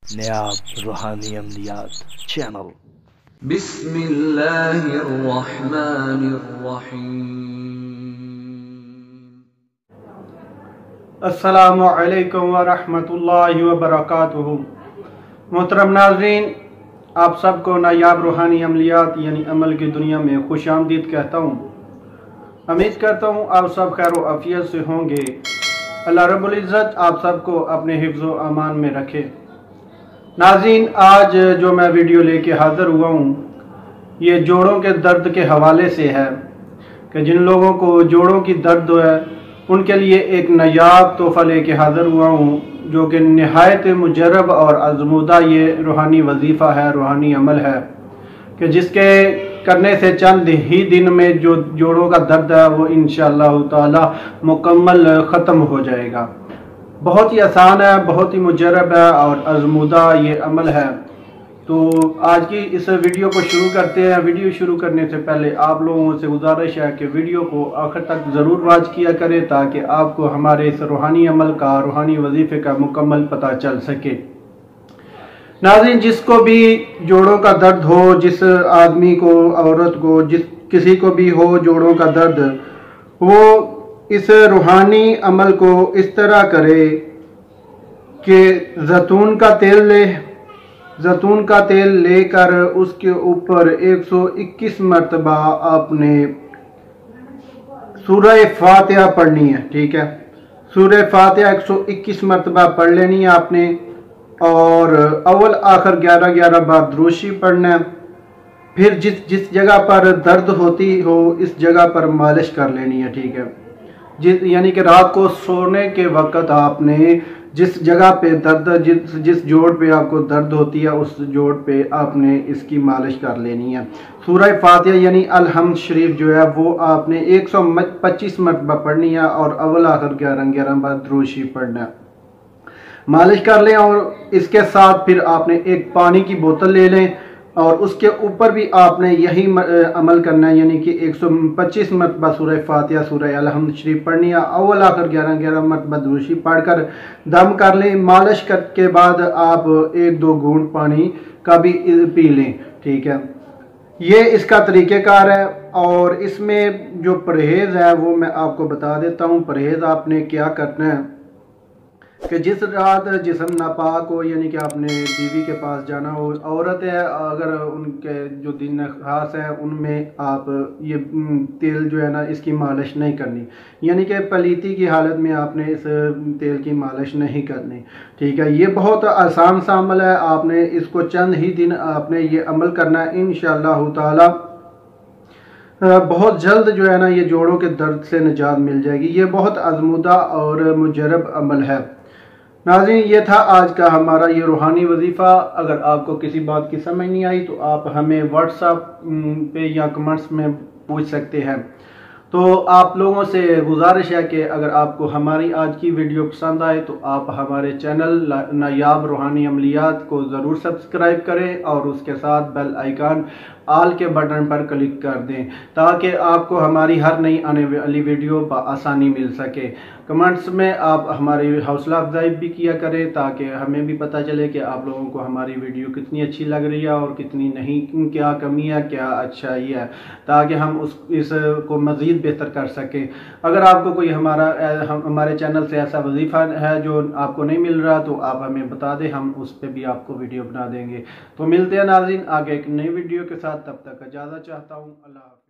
नायाब रूहानी अमलियात चैनल। बिस्मिल्लाहिर्रहमानिर्रहीम। अस्सलामुअलैकुम वरहमतुल्लाहि वबरकातुहू। मोहतरम नाज़रीन, आप सबको नायाब रूहानी अमलियात यानी अमल की दुनिया में खुश आमदीद कहता हूँ। उम्मीद करता हूँ आप सब खैर आफियत से होंगे। अल्लाह रब्बुल इज़्ज़त आप सबको अपने हिफ्ज़ व अमान में रखे। नाज़रीन, आज जो मैं वीडियो लेके हाज़िर हुआ हूँ ये जोड़ों के दर्द के हवाले से है कि जिन लोगों को जोड़ों की दर्द है उनके लिए एक नायाब तोहफ़ा लेके हाज़िर हुआ हूँ, जो कि नहायत मुजरब और आज़मूदा ये रूहानी वजीफ़ा है, रूहानी अमल है कि जिसके करने से चंद ही दिन में जो जोड़ों का दर्द है वो इंशाअल्लाह ताला मुकम्मल ख़त्म हो जाएगा। बहुत ही आसान है, बहुत ही मुजरब है और आज़मूदा ये अमल है। तो आज की इस वीडियो को शुरू करते हैं। वीडियो शुरू करने से पहले आप लोगों से गुजारिश है कि वीडियो को आखिर तक ज़रूर वॉच किया करें ताकि आपको हमारे इस रूहानी अमल का, रूहानी वजीफ़े का मुकम्मल पता चल सके। नाज़रीन, जिसको भी जोड़ों का दर्द हो, जिस आदमी को, औरत को, जिस किसी को भी हो जोड़ों का दर्द, वो इस रूहानी अमल को इस तरह करे कि जैतून का तेल ले। जैतून का तेल लेकर उसके ऊपर 121 मरतबा आपने सूरह फातिहा पढ़नी है। ठीक है, सूरह फातिहा 121 मरतबा पढ़ लेनी है आपने और अव्वल आखिर 11-11 बार दुरूशी पढ़ना है। फिर जिस जगह पर दर्द होती हो इस जगह पर मालिश कर लेनी है। ठीक है, यानी कि रात को सोने के वक़्त आपने जिस जगह पे दर्द, जिस जोड़ पे आपको दर्द होती है उस जोड़ पे आपने इसकी मालिश कर लेनी है। सूरह फातिहा यानी अल-हम्द शरीफ जो है वो आपने 125 मरतबा पढ़नी है और अव्वल आखिर 11-11 बार दुरूशी पढ़ना है। मालिश कर लें और इसके साथ फिर आपने एक पानी की बोतल ले लें और उसके ऊपर भी आपने यही अमल करना है, यानी कि 125 मरतबा सूरह फातिहा, सूरह अल-हम्द शरीफ पढ़नी है। अव्वल आखिर 11-11 मरतबा दुरूशी पढ़कर दम कर लें। मालिश के बाद आप 1-2 घूंट पानी का भी पी लें। ठीक है, ये इसका तरीक़ेकार है और इसमें जो परहेज़ है वो मैं आपको बता देता हूँ। परहेज़ आपने क्या करना है कि जिस रात जिस्म नापाक हो, यानी कि आपने बीवी के पास जाना हो, औरत है अगर उनके जो दिन खास है उनमें आप ये तेल जो है ना इसकी मालिश नहीं करनी, यानी कि पलीती की हालत में आपने इस तेल की मालिश नहीं करनी। ठीक है, ये बहुत आसान सा अमल है। आपने इसको चंद ही दिन आपने ये अमल करना है। इंशाअल्लाह ताला बहुत जल्द जो है ना ये जोड़ों के दर्द से निजात मिल जाएगी। ये बहुत आज़मूदा और मुजरब अमल है। नाज़रीन, ये था आज का हमारा ये रूहानी वजीफ़ा। अगर आपको किसी बात की समझ नहीं आई तो आप हमें व्हाट्सएप पे या कमेंट्स में पूछ सकते हैं। तो आप लोगों से गुजारिश है कि अगर आपको हमारी आज की वीडियो पसंद आए तो आप हमारे चैनल नायाब रूहानी अमलियात को ज़रूर सब्सक्राइब करें और उसके साथ बेल आइकन आल के बटन पर क्लिक कर दें ताकि आपको हमारी हर नई आने वाली वीडियो आसानी मिल सके। कमेंट्स में आप हमारी हौसला अफजाई भी किया करें ताकि हमें भी पता चले कि आप लोगों को हमारी वीडियो कितनी अच्छी लग रही है और कितनी नहीं, क्या कमी है, क्या अच्छाई है, ताकि हम इसको मज़ीद बेहतर कर सकें। अगर आपको कोई हमारे चैनल से ऐसा वजीफ़ा है जो आपको नहीं मिल रहा तो आप हमें बता दें, हम उस पर भी आपको वीडियो बना देंगे। तो मिलते हैं नाज़रीन आगे एक नई वीडियो के साथ, तब तक इजाज़त चाहता हूँ। अल्लाह।